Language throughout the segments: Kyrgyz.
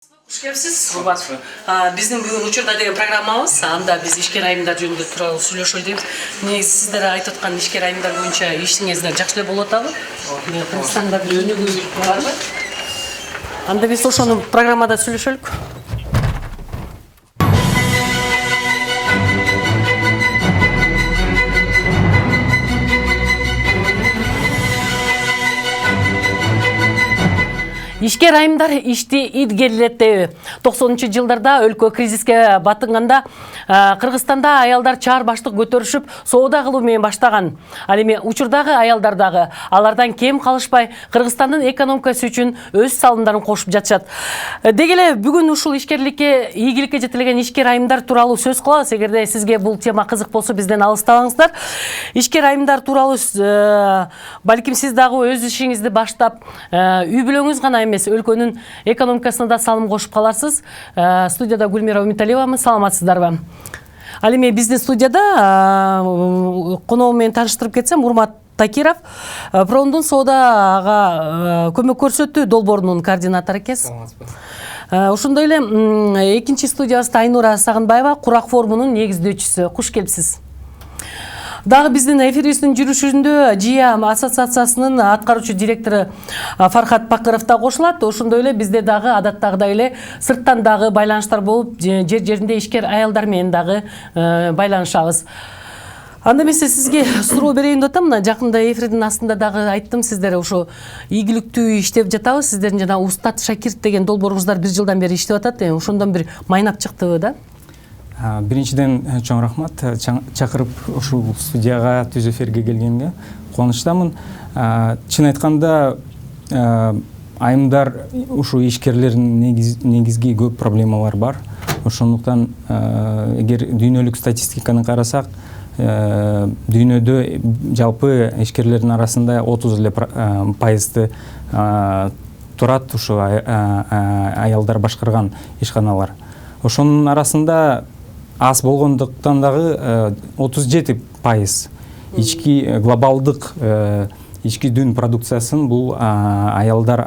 Hoş geldiniz. Биздин бүгүн учурда деген программабыз. Анда биз ишкер айымдар жөнүндө тууралуу сүйлөшөлү дейбиз. Негизи сиздер айтып аткан ишкер айымдар боюнча ишиңиздер жакшы эле болуп атабы? Кыргызстанда бир өнүгүү барбы? Анда биз ошону программада сүйлөшөлүк. Ишкер айымдар ишти илгерилетти. 90-жылдарда өлкө кризиске батынганда Кыргызстанда аялдар чаар баштык көтөрүшүп, соода кылуу менен баштаган. Ал эми учурдагы аялдар дагы алардан кем калышпай Кыргызстандын экономикасы үчүн өз салымдарын кошуп жатышат. Деги эле бүгүн ушул ишкерликке, ийгиликке жетелеген ишкер айымдар тууралуу сөз кылабыз. Эгерде сизге бул тема кызык болсо, бизден алыстабаңыздар. Ишкер айымдар тууралуу балким сиз дагы өз ишиңизди баштап, үй бүлөңүз гана эмес, өлкөнүн экономикасына да салым кошуп каларсыз. Студияда Гүлмира Умиталиевамын, саламатсыздарбы? Ал эми биздин студияда коногум менен тааныштырып кетсем, Урмат Такиров, Проундун соодага көмөк көрсөтүү долбоорунун координатору экенсиз. Ошондой эле экинчи студиябызда Айнура Сагынбаева, Курак форумунун негиздөөчүсү. Куш келипсиз. Дагы биздин эфирибиздин жүрүшүндө ЖИА ассоциациясынын аткаруучу директору Фархат Бакыров да кошулат. Ошондой эле бизде дагы адаттагыдай эле сырттан дагы байланыштар болуп, жер-жеринде ишкер аялдар менен дагы байланышабыз. Анда эмесе сизге суроо берейин деп атам. Мына жакында эфирдин астында дагы айттым, сиздер ошо ийгиликтүү иштеп жатабыз. Сиздердин жана Устат Шакирт деген долбооруңуздар 1 жылдан бери иштеп атат. Ошондон бир майнап чыктыбы да? Биринчиден чоң рахмат, чакырып ушул студияга, түз эфирге келгенге кубанычтамын. Чын айтканда айымдар ушул ишкерлердин негизги көп проблемалар бар. Ошондуктан эгер дүйнөлүк статистиканы карасак, дүйнөдө жалпы ишкерлердин арасында 30% турат ушул аялдар башкарган ишканалар. Ошонун арасында аз болгондуктан дагы 37% ички глобалдык ички дүн продукциясын бул аялдар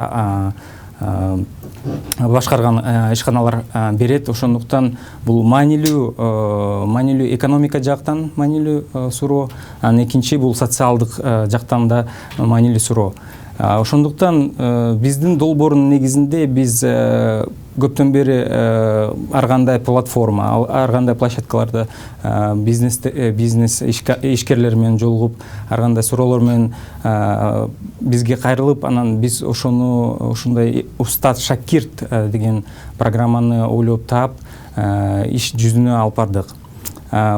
башкарган ишканалар берет. Ошондуктан бул маанилүү экономика жактан маанилүү суроо, анан экинчи бул социалдык жактан да маанилүү суроо. Ошондуктан биздин долбоордун негизинде биз көптөн бери ар кандай платформа, ар кандай площадкаларда бизнес ишкерлер менен жолугуп, ар кандай суроолор менен бизге кайрылып, анан биз ушундай Устат Шакирт деген программаны ойлоп таап, иш жүзүнө алып бардык.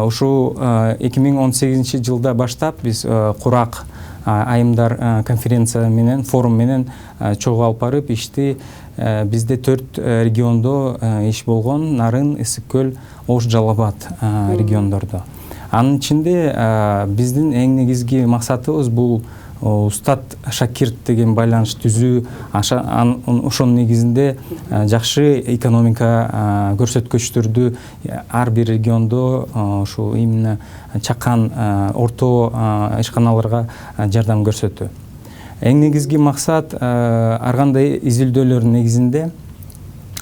Ушул 2018 жылда баштап биз Курак айымдар конференция менен, форум менен чогуу алып барып, ишти бизде 4 региондо иш болгон: Нарын, Ысык көл, Ош, Жалал Абад региондордо. Анын ичинде биздин эң негизги максатыбыз бул Устат Шакирт деген байланыш түзүү, ошонун негизинде жакшы экономика көрсөткүчтөрдү ар бир региондо ушул именно чакан орто ишканаларга жардам көрсөтүү. Эң негизги максат ар кандай изилдөөлөрдүн негизинде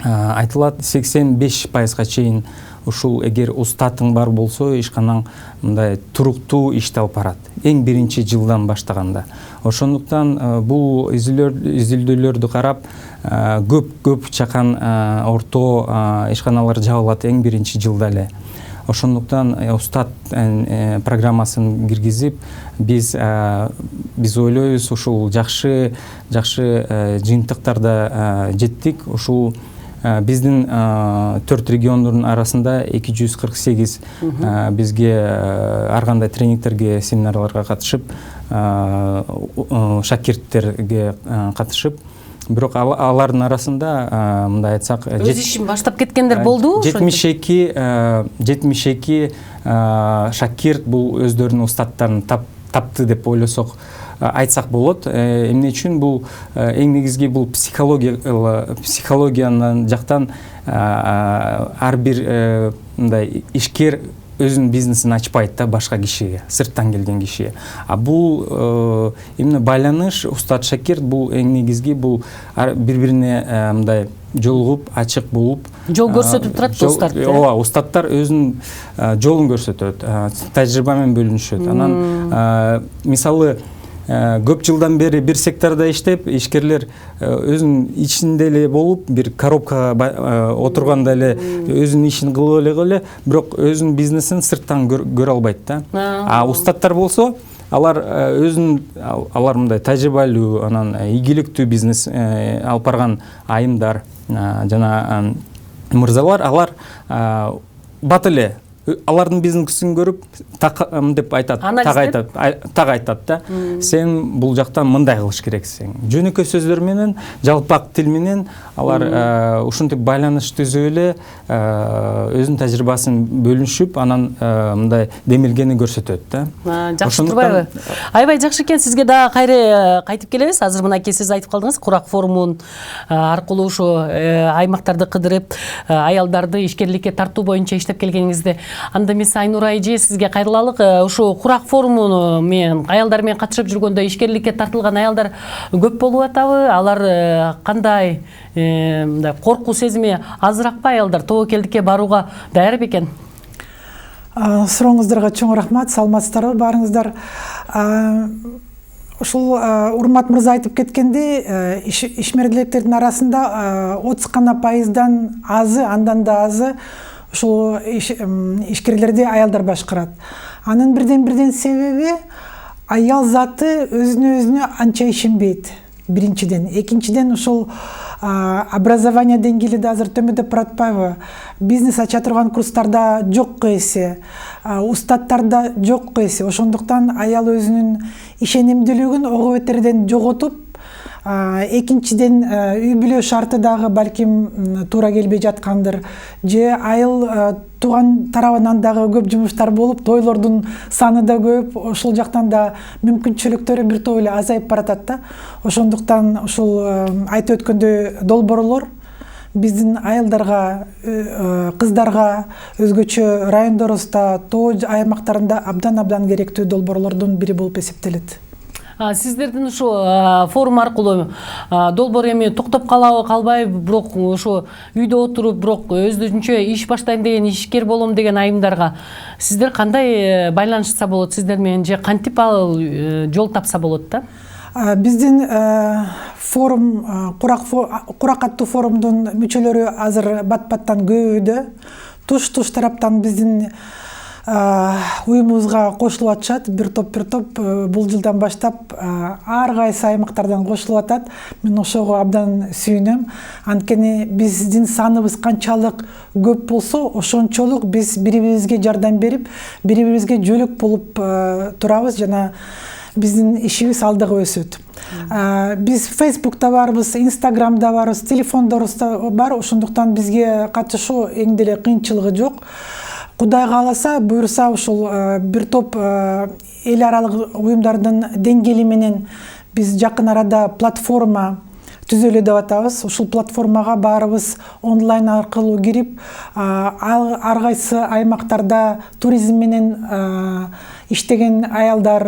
айтылат 85%га чейин ушул эгер устатың бар болсо, ишканаң мындай туруктуу ишти алып барат. Эң биринчи жылдан баштаганда. Ошондуктан бул изилдөөлөрдү карап, көп чакан орто ишканалар жабылат эң биринчи жылда эле. Ошондуктан Устат программасын киргизип, биз ойлойбуз ушул жакшы жыйынтыктарда жеттик. Ушул биздин 4 региондордун арасында 248 бизге ар кандай тренингтерге, семинарларга катышып, шакирттерге катышып, бирок алардын арасында мындай айтсак, өз ишин баштап кеткендер болдубу? 72 шакирт бул өздөрүнүн устаттарын тапты деп ойлосок айтсак болот. Эмне үчүн бул эң негизги бул психологиянын жактан ар бир мындай ишкер өзүнүн бизнесин ачпайт да башка кишиге, сырттан келген кишиге. А бул именно байланыш, Устат Шакирт бул эң негизги бул бири-бирине мындай жолугуп ачык болуп жол көрсөтүп турат да устат. ооба, устаттар өзүнүн жолун көрсөтөт, тажрыйба менен бөлүнүшөт. Анан мисалы көп жылдан бери бир секторда иштеп, ишкерлер өзүнүн ичинде эле болуп, бир коробкага отурганда эле өзүнүн ишин кылып эле, бирок өзүнүн бизнесин сырттан көрө албайт да. А устаттар болсо, алар алар мындай тажрыйбалуу, анан ийгиликтүү бизнес алып барган айымдар жана мырзалар, алар бат эле алардын бизнесин көрүп деп айтат, так айтат да. Сен бул жактан мындай кылыш керексиң. Жөнөкөй сөздөр менен, жалпак тил менен алар ушинтип байланыш түзүп эле өзүнүн тажрыйбасын бөлүшүп, анан мындай демилгени көрсөтөт да. Жакшы турбайбы? Аябай жакшы экен. Сизге дагы кайра кайтып келебиз. Азыр мынакей сиз айтып калдыңыз, курак форумун аркылуу ушу аймактарды кыдырып, аялдарды ишкерликке тартуу боюнча иштеп келгениңизди. Анда эмес Айнура эже, сизге кайрылалык. Ушу курак форумуну мен аялдар менен катышып жүргөндө ишкерликке тартылган аялдар көп болуп атабы? Алар кандай коркуу сезими азыракпы аялдар? Тобокелдикке барууга даяр бекен? Сурооңуздарга чоң рахмат, саламатсыздарбы баарыңыздар. Ушул Урмат мырза айтып кеткендей, ишмердиктердин арасында 30% азы, андан да азы ушул ишкерлерди аялдар башкарат. Анын бирден себеби аял заты өзүнө анча ишенбейт. Биринчиден, экинчиден ушул образование деңгээли да азыр төмөндөп баратпайбы? Бизнес ача турган курстарда жок эсе, устаттарда жок эсе. Ошондуктан аял өзүнүн ишенимдүүлүгүн ого бетерден жоготуп, экинчиден үй бүлө шарты дагы балким туура келбей жаткандыр. Же айыл тууган тарабынан дагы көп жумуштар болуп, тойлордун саны да көп, ошол жактан да мүмкүнчүлүктөрү бир топ эле азайып баратат да. Ошондуктан ушул айтып өткөндөй долбоорлор биздин аялдарга, кыздарга, өзгөчө райондорубузда, тоо аймактарында абдан керектүү долбоорлордун бири болуп эсептелет. Сиздердин ушу форум аркылуу долбоор эми токтоп калабы, калбайбы, бирок ушу үйдө отуруп, бирок өзүнчө иш баштайм деген, ишкер болом деген айымдарга сиздер кандай байланышса болот сиздер менен, же кантип ал жол тапса болот да? Биздин форум, курак аттуу форумдун мүчөлөрү азыр бат-баттан көбөйдү. Туш тараптан биздин уюмубузга кошулуп атышат, бир топ бул жылдан баштап ар кайсы аймактардан кошулуп атат. Мен ошого абдан сүйүнөм. Анткени биздин саныбыз канчалык көп болсо, ошончолук биз бири-бирибизге жардам берип, бири-бирибизге жөлөк болуп турабыз жана биздин ишибиз алдыга өсөт. Биз Facebook'та барбыз, Instagram'да барбыз, телефондорубузда бар. Ошондуктан бизге катышуу эң деле кыйынчылыгы жок. Кудай кааласа, буюрса ушул бир топ эл аралык уюмдардын деңгээли менен биз жакын арада платформа түзөлө деп атабыз. Ушул платформага баарыбыз онлайн аркылуу кирип, ар кайсы аймактарда туризм менен иштеген аялдар,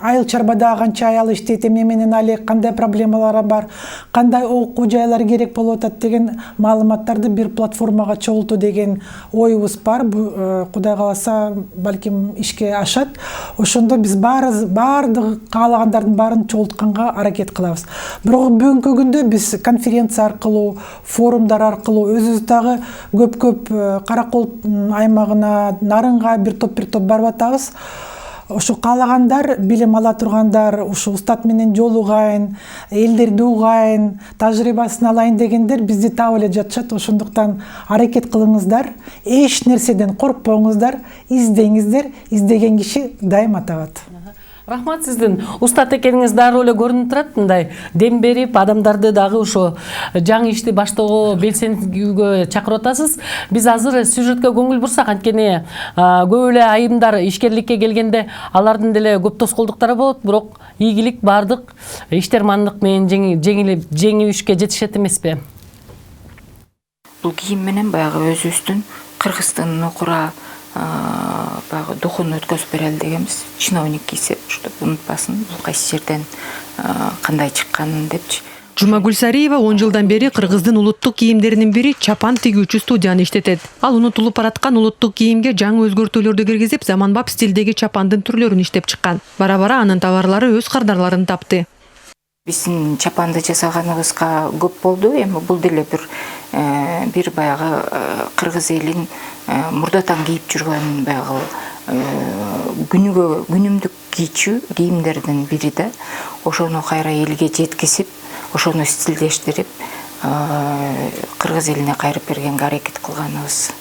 айыл чарбада канча аял иштейт, эмне менен али кандай проблемалары бар, кандай окуу жайлар керек болуп атат деген маалыматтарды бир платформага чогултуу деген оюбуз бар. Кудай кааласа, балким ишке ашат. Ошондо биз баардык каалагандардын баарын чогултканга аракет кылабыз. Бирок бүгүнкү күндө биз конференция аркылуу, форумдар аркылуу өзүбүз дагы көп Каракол аймагына, Нарынга бир топ барып атабыз. Ошо каалагандар, билим ала тургандар, ушу устат менен жолугайын, элдерди угайын, тажрыйбасын алайын дегендер бизди таап эле жатышат. Ошондуктан аракет кылыңыздар, эч нерседен коркпоңуздар, издеңиздер, издеген киши дайыма табат. Рахмат, сиздин устат экениңиз дароо эле көрүнүп турат, мындай дем берип, адамдарды дагы ошо жаңы ишти баштоого белсендүүгө чакырып атасыз. Биз азыр сюжетке көңүл бурсак, анткени көп эле айымдар ишкерликке келгенде алардын деле көп тоскоолдуктары болот, бирок ийгилик бардык иштермандык менен жеңишке жетишет эмеспи? Бул кийим менен баягы өзүбүздүн Кыргызстандын окура баягы духун өткөзүп берели дегенбиз. Чиновник кийсе, чтобы унутпасын, бул кайсы жерден кандай чыкканын депчи. Жумагүл Сариева 10 жылдан бери Кыргыздын улуттук кийимдеринин бири чапан тигүүчү студияны иштетет. Ал унутулуп бараткан улуттук кийимге жаңы өзгөртүүлөрдү киргизип, заманбап стилдеги чапандын түрлөрүн иштеп чыккан. Бара-бара анын товарлары өз кардарларын тапты. Биздин чапанды жасаганыбызга көп болду. Эми бул деле бир баягы кыргыз элин мурдатан кийип жүргөн баягы күнүмдүк кийчү кийимдердин бири да. Ошону кайра элге жеткизип, ошону стилдештирип, кыргыз элине кайрып бергенге аракет кылганыбыз.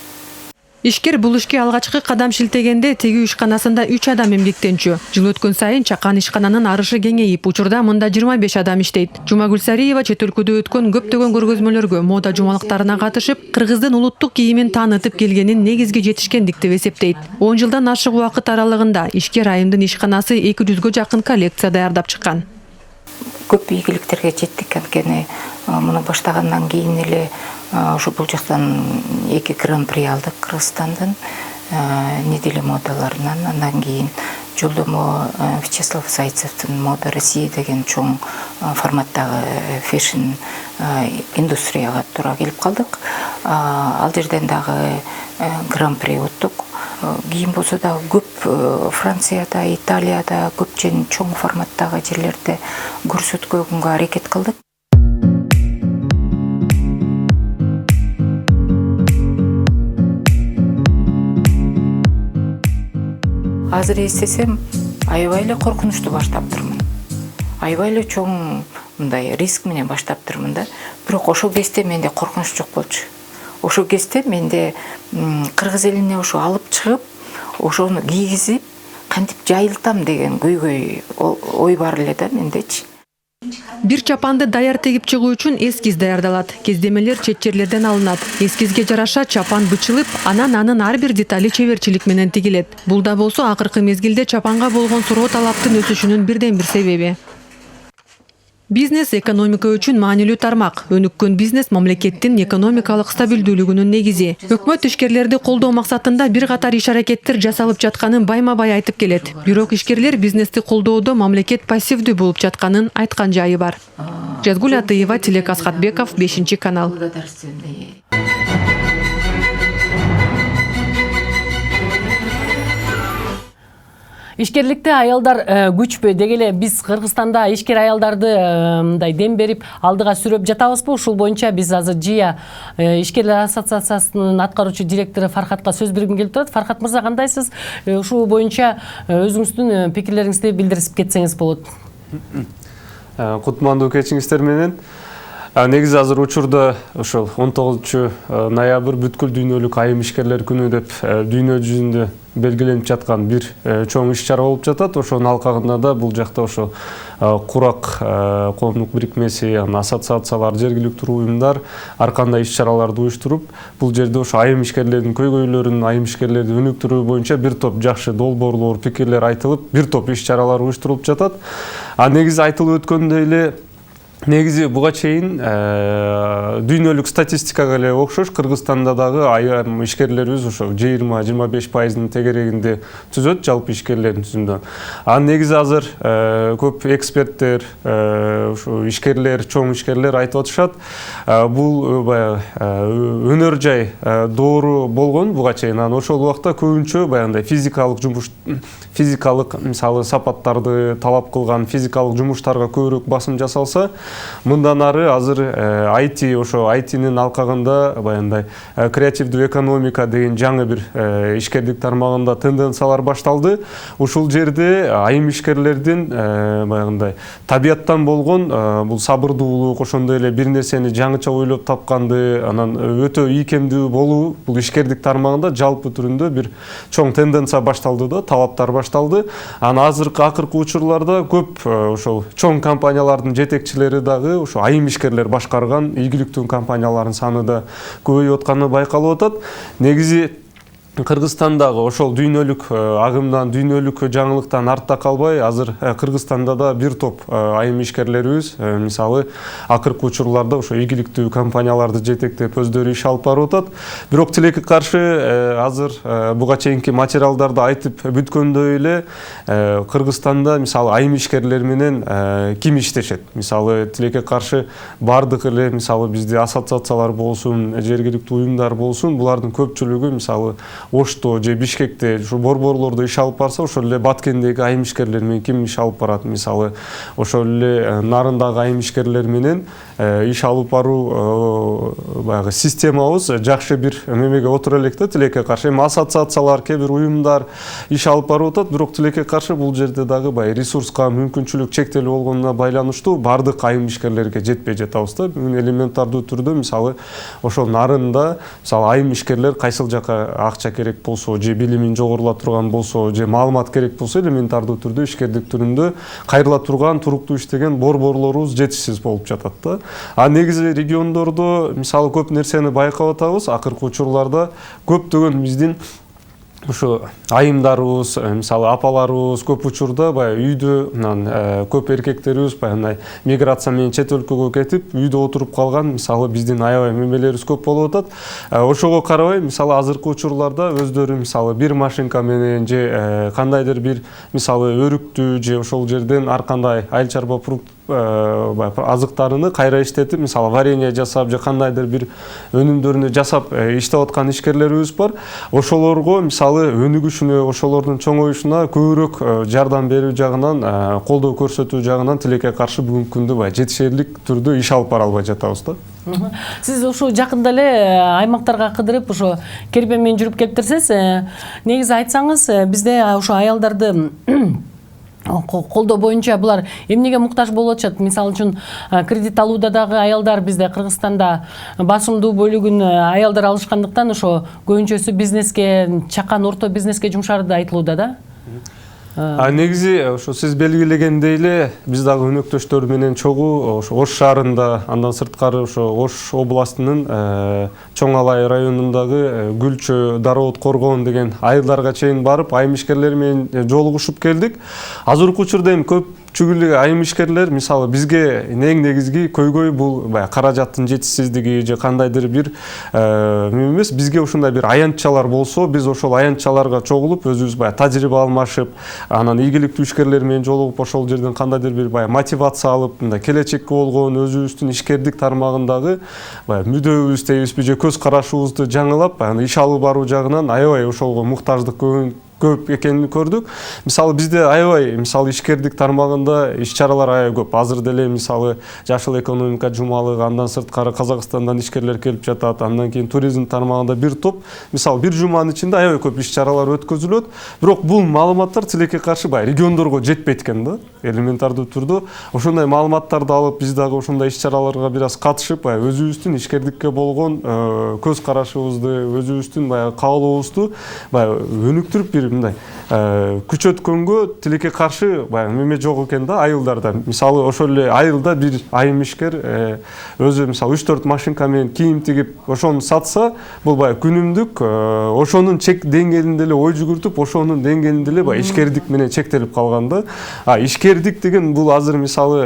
Ишкер бул ишке алгачкы кадам шилтегенде тегүү ишканасында 3 адам эмгектенчү. Жыл өткөн сайын чакан ишкананын арышы кеңейип, учурда мында 25 адам иштейт. Жумагүл Сариева чет өлкөдө өткөн көптөгөн көргөзмөлөргө, мода жумалыктарына катышып, кыргыздын улуттук кийимин таанытып келгенин негизги жетишкендик деп эсептейт. 10 жылдан ашык убакыт аралыгында ишкер айымдын ишканасы 200гө жакын коллекция даярдап чыккан. Көп ийгиликтерге жеттик, анткени муну баштагандан кийин эле ошо бул жактан 2 гран-при алдык Кыргызстандын неделе модаларынан. Андан кийин жолдомо Вячеслав Зайцевдин Мода Россия деген чоң форматтагы фэшн индустрияга туура келип калдык. Ал жерден дагы гран-при уттук. Кийим болсо да көп Францияда, Италияда көпчен чоң форматтагы жерлерде көрсөткөнгө аракет кылдык. Азыр эстесем, аябай эле коркунучтуу баштаптырмын. Аябай эле чоң мындай риск менен баштаптырмын да. Бирок ошол кезде менде коркунуч жок болчу. Ошол кезде менде кыргыз элине ошо алып чыгып, ошону кийгизип, кантип жайылтам деген көйгөй ой бар эле да мендечи. Бир чапанды даяр тегип чыгуу үчүн эскиз даярдалат. Кездемелер чет жерлерден алынат. Эскизге жараша чапан бычылып, анан анын ар бир детали чеберчилик менен тигилет. Бул да болсо акыркы мезгилде чапанга болгон суроо талаптын өсүшүнүн бирден бир себеби. Бизнес экономика үчүн маанилүү тармак. Өнүккөн бизнес мамлекеттин экономикалык стабилдүүлүгүнүн негизи. Өкмөт ишкерлерди колдоо максатында бир катар иш аракеттер жасалып жатканын байма-бай айтып келет. Бирок ишкерлер бизнести колдоодо мамлекет пассивдүү болуп жатканын айткан жайы бар. Жазгүл Атыева, Тилек Асхатбеков, 5-канал. Ишкерликте аялдар күчпү дегеле биз Кыргызстанда ишкер аялдарды мындай дем берип алдыга сүрөп жатабызбы? Ушул боюнча биз азыр ЖИА ишкерлер ассоциациясынын аткаруучу директору Фархатка сөз бергим келип турат. Фархат мырза, кандайсыз? Ушул боюнча өзүңүздүн пикирлериңизди билдирип кетсеңиз болот. Кутмандуу кечиңиздер менен. Негизи азыр учурда ошол 19-ноябрь бүткүл дүйнөлүк айым ишкерлер күнү деп дүйнө жүзүндө белгиленип жаткан бир чоң иш-чара болуп жатат. Ошонун алкагында да бул жакта ошо курак коомдук бирикмеси, ассоциациялар, жергиликтүү уюмдар ар кандай иш-чараларды уюштуруп, бул жерде ошо айым ишкерлердин көйгөйлөрүн, айым ишкерлерди өнүктүрүү боюнча бир топ жакшы долбоорлор, пикирлер айтылып, бир топ иш-чаралар уюштурулуп жатат. Негизи айтылып өткөндөй эле, негизи буга чейин дүйнөлүк статистикага эле окшош Кыргызстанда дагы айым ишкерлерибиз ошо 20-25% тегерегинде түзөт жалпы ишкерлердин түзүмдө. Негизи азыр көп эксперттер, ошо ишкерлер, чоң ишкерлер айтып атышат, бул баягы өнөр жай доору болгон буга чейин. Ошол убакта көбүнчө баягындай физикалык жумуш, физикалык мисалы сапаттарды талап кылган физикалык жумуштарга көбүрөөк басым жасалса, мындан ары азыр IT, ошо IT-нин алкагында баягындай креативдүү экономика деген жаңы бир ишкерлик тармагында тенденциялар башталды. Ушул жерде айым ишкерлердин баягындай табияттан болгон бул сабырдуулук, ошондой эле бир нерсени жаңыча ойлоп тапканды, анан өтө ийкемдүү болуу бул ишкерлик тармагында жалпы түрүндө бир чоң тенденция башталды да, талаптар башталды. Акыркы учурларда көп ошол чоң компаниялардын жетекчилери дагы ошо айым ишкерлер башкарган ийгиликтүү компаниялардын саны да көбөйүп атканы байкалып атат. Негизи Кыргызстандагы ошол дүйнөлүк агымдан, дүйнөлүк жаңылыктан артта калбай, азыр Кыргызстанда да бир топ айым ишкерлерибиз, мисалы, акыркы учурларда ошо ийгиликтүү компанияларды жетектеп өздөрү иш алып барып атат. Бирок тилекке каршы азыр буга чейинки материалдарды айтып бүткөндөй эле Кыргызстанда мисалы айым ишкерлер менен ким иштешет? Мисалы, тилекке каршы бардык эле мисалы бизде ассоциациялар болсун, жергиликтүү уюмдар болсун, булардын көпчүлүгү мисалы Ошто же Бишкекте ушу борборлордо иш алып барса, ошол эле Баткендеги айым ишкерлер менен ким иш алып барат? Мисалы, ошол эле Нарындагы айым ишкерлер менен иш алып баруу баягы системабыз жакшы бир мемеге отура элек да, тилекке каршы. Эми ассоциациялар, кээ бир уюмдар иш алып барып атат, бирок тилекке каршы бул жерде дагы баягы ресурска мүмкүнчүлүк чектелип болгонуна байланыштуу бардык айым ишкерлерге жетпей жатабыз да. Бүгүн элементардуу түрдө мисалы ошол Нарында мисалы айым ишкерлер кайсыл жака акча керек болсо, же билимин жогорула турган болсо, же маалымат керек болсо, элементардуу түрдө ишкердик түрүндө кайрыла турган, туруктуу иштеген борборлорубуз жетишсиз болуп жатат да. А негизи региондордо мисалы көп нерсени байкап атабыз. Акыркы учурларда көптөгөн биздин ушу айымдарыбыз, мисалы апаларыбыз көп учурда баягы үйдө көп эркектерибиз баягы миграция менен чет өлкөгө кетип, үйдө отуруп калган мисалы биздин аябай мемелерибиз көп болуп атат. Ошого карабай, мисалы азыркы учурларда өздөрү мисалы бир машинка менен же кандайдыр бир мисалы өрүктү же ошол жерден ар кандай айыл чарба азыктарыны кайра иштетип, мисалы варенье жасап же кандайдыр бир өнүмдөрүнү жасап иштеп аткан ишкерлерибиз бар. Ошолорго мисалы өнүгүшүнө, ошолордун чоңоюшуна көбүрөөк жардам берүү жагынан, колдоо көрсөтүү жагынан тилекке каршы бүгүнкү күндө баягы жетишерлик түрдө иш алып бара албай жатабыз да. Сиз ушу жакында эле аймактарга кыдырып, ошо керпе менен жүрүп келиптерсиз. Негизи айтсаңыз, бизде ошо аялдарды колдоо боюнча булар эмнеге муктаж болуп атышат? Мисалы үчүн кредит алууда дагы аялдар бизде Кыргызстанда басымдуу бөлүгүн аялдар алышкандыктан ошо көбүнчөсү бизнеске, чакан орто бизнеске жумшары да айтылууда да. Негизи ошо сиз белгилегендей эле биз дагы өнөктөштөр менен чогуу ошо Ош шаарында, андан сырткары ошо Ош областынын Чоң Алай районундагы Гүлчө, Дароот, Коргоон деген айылдарга чейин барып, айым ишкерлери менен жолугушуп келдик. Азыркы учурда эми көпчүлүк айым ишкерлер мисалы бизге эң негизги көйгөй бул баягы каражаттын жетишсиздиги же кандайдыр бир эмес, бизге ушундай бир аянтчалар болсо, биз ошол аянтчаларга чогулуп, өзүбүз баягы тажрыйба алмашып, анан ийгиликтүү ишкерлер менен жолугуп, ошол жерден кандайдыр бир баягы мотивация алып, мындай келечекке болгон өзүбүздүн ишкердик тармагындагы баягы мүдөөбүз дейбизби же көз карашыбызды жаңылап, баягы иш алып баруу жагынан аябай ошолго муктаждык көп экенин көрдүк. Мисалы бизде аябай мисалы ишкердик тармагында иш-чаралар аябай көп. Азыр деле мисалы жашыл экономика жумалыгы, андан сырткары Казакстандан ишкерлер келип жатат, андан кийин туризм тармагында бир топ, мисалы бир жуманын ичинде аябай көп иш-чаралар өткөзүлөт. Бирок бул маалыматтар тилекке каршы баягы региондорго жетпейт экен да. Элементардуу түрдө ошондой маалыматтарды алып, биз дагы ошондой иш-чараларга бир аз катышып, баягы өзүбүздүн ишкердикке болгон көз карашыбызды, өзүбүздүн баягы каалообузду баягы өнүктүрүп бир мындай күчөткөнгө тилекке каршы баягы неме жок экен да айылдарда. Мисалы ошол эле айылда бир айым ишкер өзү мисалы 3-4 машинка менен кийим тигип ошону сатса, бул баягы күнүмдүк ошонун чек деңгээлинде эле ой жүгүртүп, ошонун деңгээлинде эле баягы ишкердик менен чектелип калган да. Ишкердик деген бул азыр мисалы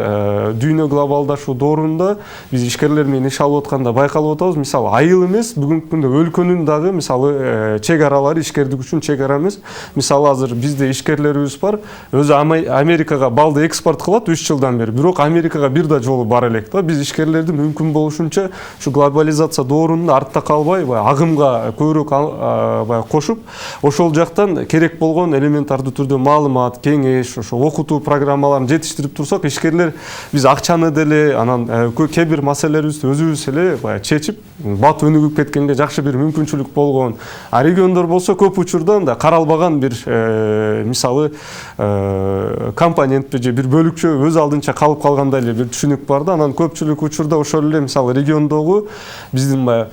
дүйнө глобалдашуу доорунда биз ишкерлер менен иш алып атканда байкалып атабыз. Мисалы айыл эмес, бүгүнкү күндө өлкөнүн дагы мисалы чек аралары ишкердик үчүн чек ара эмес. Мисалы азыр бизде ишкерлерибиз бар, өзү Америкага балды экспорт кылат 3 жылдан бери. Бирок Америкага бир да жолу бара элек да. Биз ишкерлерди мүмкүн болушунча ушу глобализация доорунда артта калбай, агымга көбүрөөк баягы кошуп, ошол жактан керек болгон элементардуу түрдө маалымат, кеңеш, ошо окутуу программаларын жетиштирип турсак, ишкерлер биз акчаны деле, анан кээ бир маселелерибизди өзүбүз эле баягы чечип, бат өнүгүп кеткенге жакшы бир мүмкүнчүлүк болгон. Региондор болсо көп учурда мындай каралбаган бир мисалы компонент же бир бөлүкчө өз алдынча калып калгандай эле бир түшүнүк бар да. Анан көпчүлүк учурда ошол эле мисалы региондогу биздин баягы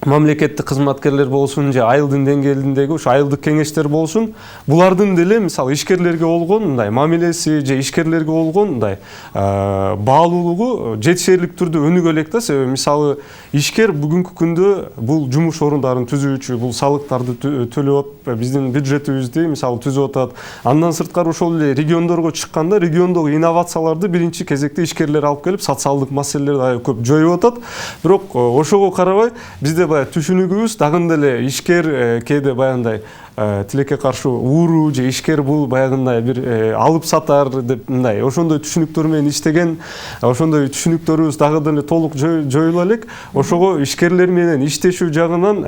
мамлекеттик кызматкерлер болсун же айылдын деңгээлиндеги ушу айылдык кеңештер болсун, булардын деле мисалы ишкерлерге болгон мындай мамилеси же ишкерлерге болгон мындай баалуулугу жетишерлик түрдө өнүгө элек да. Себеби мисалы ишкер бүгүнкү күндө бул жумуш орундарын түзүүчү, бул салыктарды төлөп биздин бюджетибизди мисалы түзүп атат. Андан сырткары ошол эле региондорго чыкканда региондогу инновацияларды биринчи кезекте ишкерлер алып келип социалдык маселелерди аябай көп жоюп атат. Бирок ошого карабай бизде баягы түшүнүгүбүз дагы деле ишкер кээде баягындай тилекке каршы ууруу же ишкер бул баягындай бир алып сатар деп мындай ошондой түшүнүктөр менен иштеген, ошондой түшүнүктөрүбүз дагы деле толук жоюла элек. Ошого ишкерлер менен иштешүү жагынан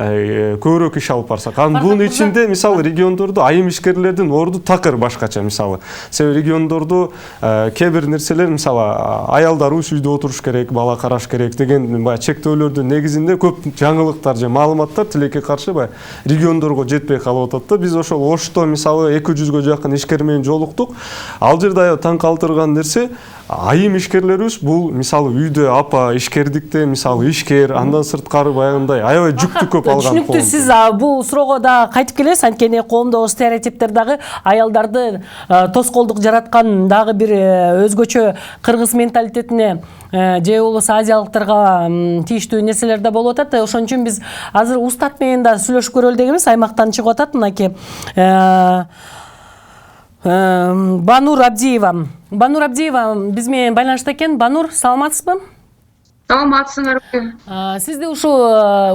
көбүрөөк иш алып барсак. Анан бунун ичинде мисалы региондордо айым ишкерлердин орду такыр башкача мисалы. Себеби региондордо кээ бир нерселер мисалы аялдар уч үйдө отуруш керек, бала караш керек деген баягы чектөөлөрдүн негизинде көп жаңылыктар же маалыматтар тилекке каршы баягы региондорго жетпей калып атат. Биз ошол Ошто мисалы 200-гө жакын ишкер менен жолуктук. Ал жерде аябай таң калтырган нерсе, айым ишкерлерибиз бул мисалы үйдө апа ишкердикте мисалы ишкер, андан сырткары баягындай аябай жүктү көп алган. Түшүнүктүү, сиз бул суроого да кайтып келесиз. Анткени коомдогу стереотиптер дагы аялдарды тоскоолдук жараткан дагы бир өзгөчө кыргыз менталитетине же болбосо азиялыктарга тийиштүү нерселер да болуп атат. Ошон үчүн биз азыр устат менен да сүйлөшүп көрөлү дегенбиз. Аймактан чыгып атат мынакей Банур Абдиева. Банур Абдиева биз менен байланышта экен. Банур, саламатсызбы? Саламатсыңарбы? Сизди ушу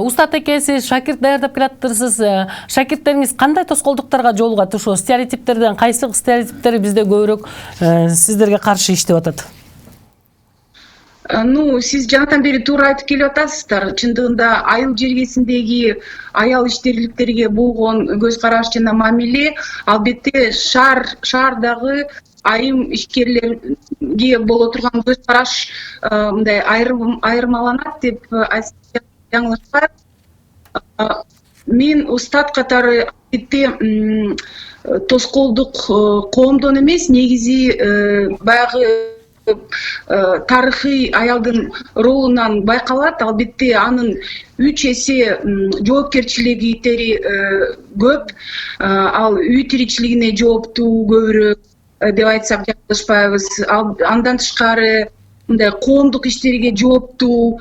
устат экенсиз, шакирт даярдап келатырсыз. Шакирттериңиз кандай тоскоолдуктарга жолугат? Ушу стереотиптерден кайсы стереотиптер бизде көбүрөөк сиздерге каршы иштеп атат? Сиз жанатан бери туура айтып келип атасыздар. Чындыгында айыл жергесиндеги аял ишкерликтерге болгон көз караш жана мамиле албетте шаардагы айым ишкерлерге боло турган көз караш мындай айырмаланат деп айтсак жаңылышпайбы. Мен устат катары албетте тоскоолдук коомдон эмес, негизи баягы тарыхый аялдын ролунан байкалат. Албетте анын 3 эсе жоопкерчилиги көп. Ал үй тиричилигине жооптуу көбүрөөк деп айтсак жаңылышпайбыз. Андан тышкары мындай коомдук иштерге жооптуу,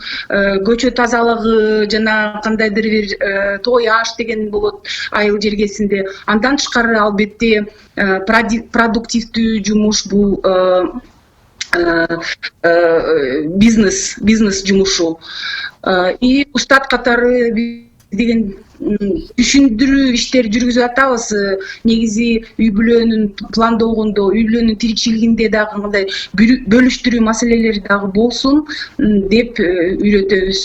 көчө тазалыгы жана кандайдыр бир той аш деген болот айыл жергесинде. Андан тышкары албетте продуктивдүү жумуш бул бизнес жумушу. И устат катары деген түшүндүрүү иштер жүргүзүп атабыз. Негизи үй бүлөнүн пландоогондо, үй бүлөнүн тиричилигинде дагы мындай бөлүштүрүү маселелери дагы болсун деп үйрөтөбүз.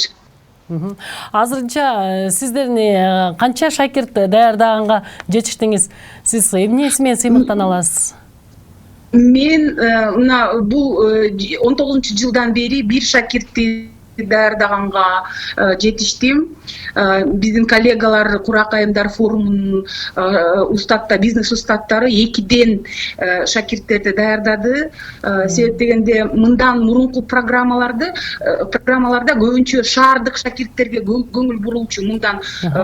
Азырынча сиздерни канча шакирт даярдаганга жетиштиңиз? Сиз эмнеси менен сыймыктана аласыз? Мен бул 19-жылдан бери бир шакиртти даярдаганга жетиштим. Биздин коллегалар Куракайымдар форумунун устатта, бизнес устаттары 2ден шакирттерди даярдады. Себеп дегенде мындан мурунку программаларда көбүнчө шаардык шакирттерге көңүл бурулчу мындан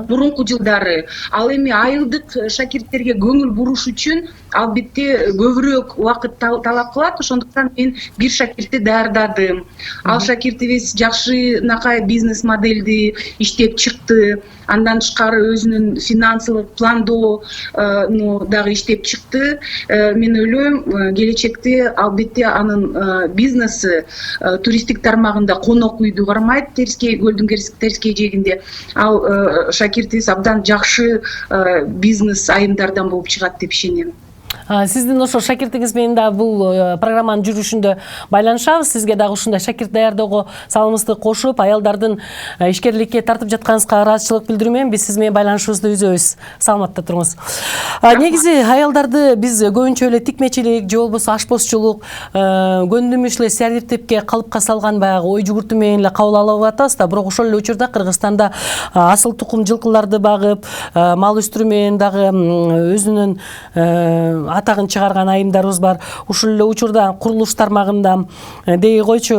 мурунку жылдары. Ал эми айылдык шакирттерге көңүл буруш үчүн албетте көбүрөөк убакыт талап кылат. Ошондуктан мен бир шакиртти даярдадым. Ал шакиртибиз жакшынакай бизнес модельди иштеп чыкты. Андан тышкары өзүнүн финансылык пландоо дагы иштеп чыкты. Мен ойлойм, келечекте албетте анын бизнеси туристтик тармагында конок үйдү кармайт, көлдүн терскей жээгинде. Ал шакиртибиз абдан жакшы бизнес айымдардан болуп чыгат деп ишенем. Сиздин ошо шакиртиңиз менен да бул программанын жүрүшүндө байланышабыз. Сизге дагы ушундай шакирт даярдоого салымыңызды кошуп, аялдардын ишкерликке тартып жатканыңызга ыраазычылык билдирүү менен биз сиз менен байланышыбызды үзөбүз. Саламатта туруңуз. Негизи аялдарды биз көбүнчө эле тикмечилик же болбосо ашпозчулук, көндүмүш эле стереотипке калыпка салган баягы ой жүгүртүү менен эле кабыл алып атабыз да. Бирок ошол эле учурда Кыргызстанда асыл тукум жылкыларды багып, мал өстүрүү менен дагы өзүнүн атагын чыгарган айымдарыбыз бар. Ушул эле учурда курулуш тармагында дей койчу,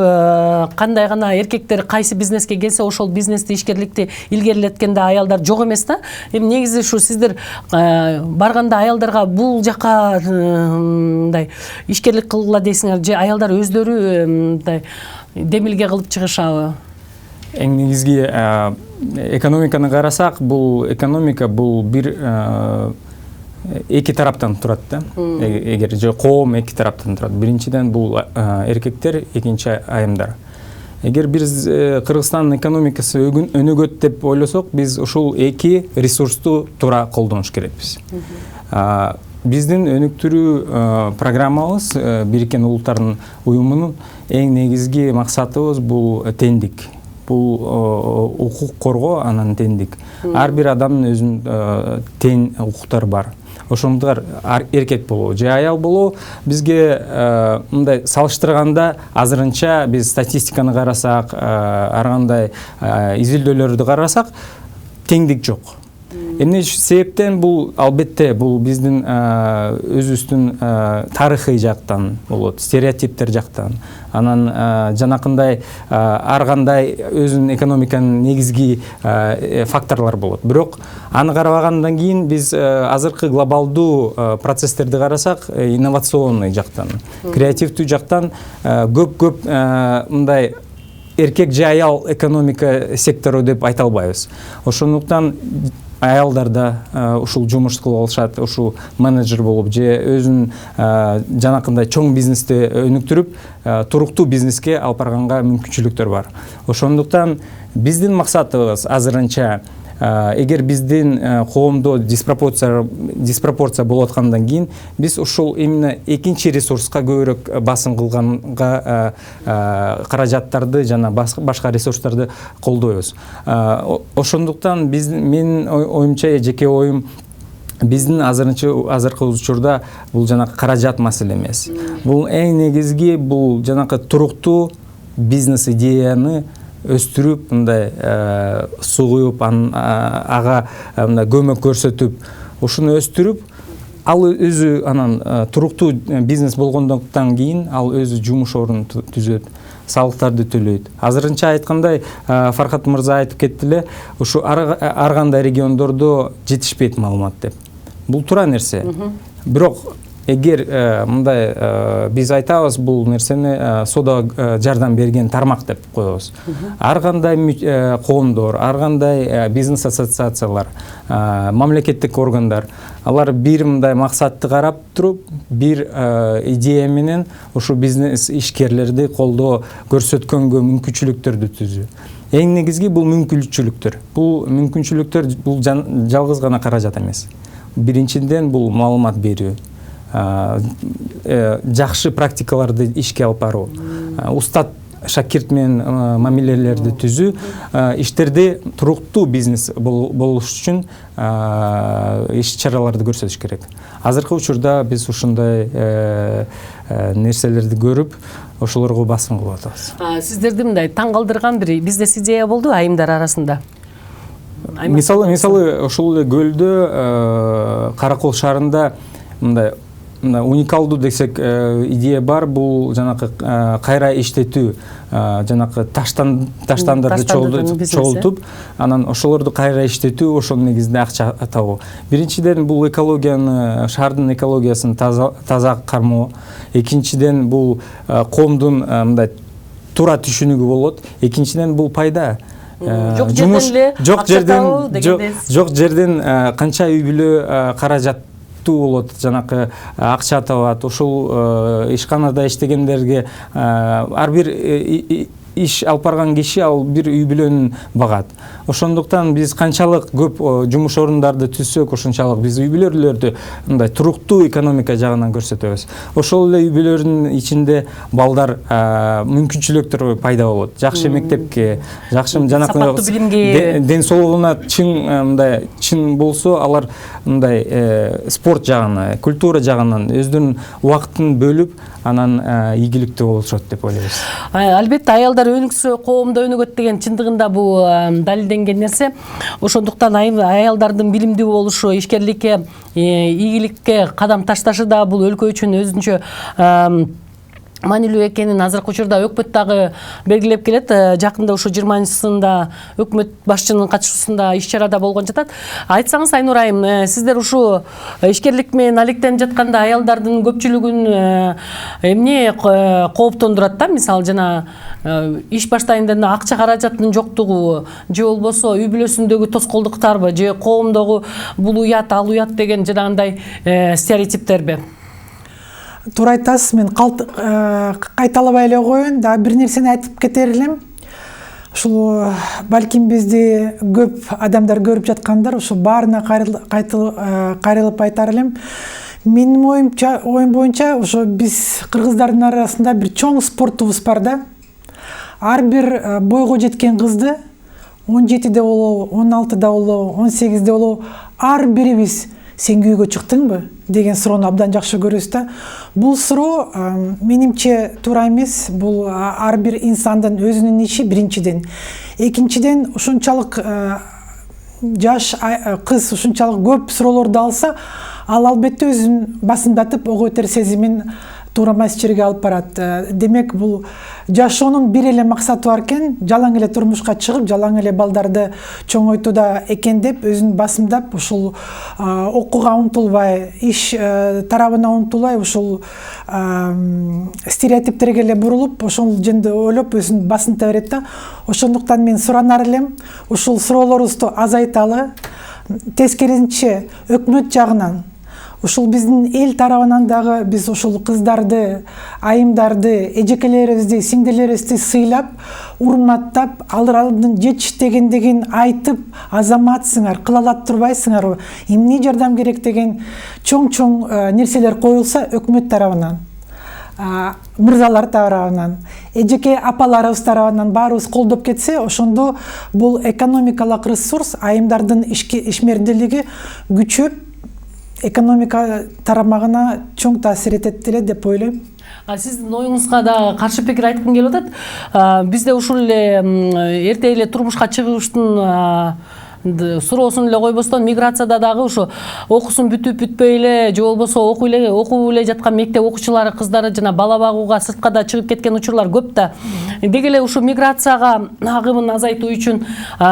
кандай гана эркектер кайсы бизнеске келсе ошол бизнести, ишкерликти илгерилеткенде аялдар жок эмес да. Эми негизи ушу сиздер барганда аялдарга бул жака мындай ишкерлик кылгыла дейсиңер же аялдар өздөрү мындай демилге кылып чыгышабы? Эң негизги экономиканы карасак, бул экономика бул бир эки тараптан турат да. Эгер же коом эки тараптан турат. Биринчиден бул эркектер, экинчи айымдар. Эгер биз Кыргызстандын экономикасы өнүгөт деп ойлосок, биз ушул эки ресурсту туура колдонуш керекпиз. Биздин өнүктүрүү программабыз Бириккен Улуттардын уюмунун эң негизги максатыбыз бул теңдик. Бул укук коргоо, анан теңдик. Ар бир адамдын өзүнүн тең укуктары бар. Ошондор эркек болуу же аял болуу бизге мындай салыштырганда азырынча биз статистиканы карасак, ар кандай изилдөөлөрдү карасак, теңдик жок. Эмне себептен бул албетте бул биздин өзүбүздүн тарыхый жактан болот, стереотиптер жактан. Анан жанакындай ар кандай өзүнүн экономиканын негизги факторлор болот. Бирок аны карабагандан кийин биз азыркы глобалдуу процесстерди карасак, инновационный жактан, креативдүү жактан көп мындай эркек же аял экономика сектору деп айта албайбыз. Ошондуктан аялдар да ушул жумуш кылып алышат, ушул менеджер болуп же өзүнүн жанакындай чоң бизнести өнүктүрүп, туруктуу бизнеске алып барганга мүмкүнчүлүктөр бар. Ошондуктан биздин максатыбыз азырынча эгер биздин коомдо диспропорция болуп аткандан кийин биз ушул именно экинчи ресурска көбүрөөк басым кылганга каражаттарды жана башка ресурстарды колдойбуз. Ошондуктан менин оюмча, жеке оюм, биздин азыркы учурда бул жанакы каражат маселе эмес. Бул эң негизги бул жанакы туруктуу бизнес идеяны өстүрүп, мындай суу куюп, ага мындай көмөк көрсөтүп, ушуну өстүрүп, ал өзү анан туруктуу бизнес болгондон кийин ал өзү жумуш ордун түзөт, салыктарды төлөйт. Азырынча айткандай, Фархат мырза айтып кетти эле, ушу ар кандай региондордо жетишпейт маалымат деп. Бул туура нерсе. Бирок эгер мындай биз айтабыз, бул нерсени сода жардам берген тармак деп коебуз. Ар кандай коомдор, ар кандай бизнес ассоциациялар, мамлекеттик органдар, алар бир мындай максатты карап туруп, бир идея менен ушу бизнес ишкерлерди колдоо көрсөткөнгө мүмкүнчүлүктөрдү түзүү. Эң негизги бул мүмкүнчүлүктөр. Бул мүмкүнчүлүктөр бул жалгыз гана каражат эмес. Биринчиден бул маалымат берүү, жакшы практикаларды ишке алып баруу, устат шакирт менен мамилелерди түзүү, иштерди туруктуу бизнес болуш үчүн иш чараларды көрсөтүш керек. Азыркы учурда биз ушундай нерселерди көрүп, ошолорго басым кылып атабыз. Сиздерди мындай таң калтырган бир бизнес идея болду айымдар арасында? Мисалы ошол эле көлдө, Каракол шаарында мындай уникалдуу десек идея бар. Бул жанакы кайра иштетүү, жанакы таштандарды чогултуп, анан ошолорду кайра иштетүү, ошонун негизинде акча табуу. Биринчиден бул экологияны, шаардын экологиясын таза кармоо. Экинчиден бул коомдун мындай туура түшүнүгү болот. Экинчиден бул пайда. Жок жерден канча үй бүлө каражат болот, жанакы акча табат. Ушул ишканада иштегендерге ар бир иш алып барган киши ал бир үй бүлөнүн багат. Ошондуктан биз канчалык көп жумуш орундарды түзсөк, ошончалык биз үй бүлөлөрдү мындай туруктуу экономика жагынан көрсөтөбүз. Ошол эле үй бүлөлөрдүн ичинде балдар мүмкүнчүлүктөр пайда болот. Жакшы мектепке, жакшы жанакы ден соолугуна чын болсо, алар мындай спорт жагына, культура жагынан өздөрүнүн убактын бөлүп, анан ийгиликтүү болушат деп ойлойбуз. Албетте аялдар аялдар өнүксө коом да өнүгөт деген чындыгында бул далилденген нерсе. Ошондуктан аялдардын билимдүү болушу, ишкерликке, ийгиликке кадам ташташы да бул өлкө үчүн өзүнчө маанилүү экенин азыркы учурда өкмөт дагы белгилеп келет. Жакында ушу 20-сында өкмөт башчынын катышуусунда иш-чарада болгон жатат. Айтсаңыз, Айнур айым, сиздер ушу ишкерлик менен алектенип жатканда аялдардын көпчүлүгүн эмне кооптондурат да? Мисалы, жана иш баштайында акча каражатынын жоктугу, же болбосо үй бүлөсүндөгү тоскоолдуктарбы, же коомдогу бул уят, ал уят деген жанагындай стереотиптерби? Туура айтасыз, мен кайталабай эле коеюн, да бир нерсени айтып кетер элем. Ушул балким бизди көп адамдар көрүп жаткандар, ушу баарына кайрылып айтар элем. Менин оюм боюнча, ушу биз кыргыздардын арасында бир чоң спортубуз бар да. Ар бир бойго жеткен кызды 17-де болобу, 16-да болобу, 18-де болобу, ар бирибиз сен күйгө чыктыңбы деген суроону абдан жакшы көрөбүз да. Бул суроо менимче туура эмес. Бул ар бир инсандын өзүнүн иши биринчиден. Экинчиден, ушунчалык жаш кыз ушунчалык көп суроолорду алса, ал албетте өзүн басымдатып, ого өтөр сезимин туура эмес жерге алып барат. Демек, бул жашоонун бир эле максаты бар экен, жалаң эле турмушка чыгып, жалаң эле балдарды чоңойтууда экен деп, өзүн басымдап, ушул окууга умтулбай, иш тарабына умтулбай, ушул стереотиптерге эле бурулуп, ошол жөнүндө ойлоп, өзүн басынта берет да. Ошондуктан мен суранар элем, ушул суроолорубузду азайталы, тескерисинче өкмөт жагынан, ушул биздин эл тарабынан дагы биз ушул кыздарды, айымдарды, эжекелерибизди, сиңдилерибизди сыйлап, урматтап, алардын жетиштегендигин айтып, азаматсыңар, кыла алат турбайсыңарбы, эмне жардам керек деген чоң нерселер коюлса өкмөт тарабынан, мырзалар тарабынан, эжеке апаларыбыз тарабынан баарыбыз колдоп кетсе, ошондо бул экономикалык ресурс, айымдардын ишмердүүлүгү күчөп, экономика тарамагына чоң таасир этет эле деп ойлойм. Сиздин оюңузга да каршы пикир айткым келип атат. Бизде ушул эле эрте эле турмушка чыгыштын суроосун эле койбостон, миграцияда дагы ушу окуусун бүтүп бүтпөй эле, же болбосо окуп эле жаткан мектеп окуучулары кыздары жана бала багууга сыртка да чыгып кеткен учурлар көп да. Деги эле ушу миграцияга агымын азайтуу үчүн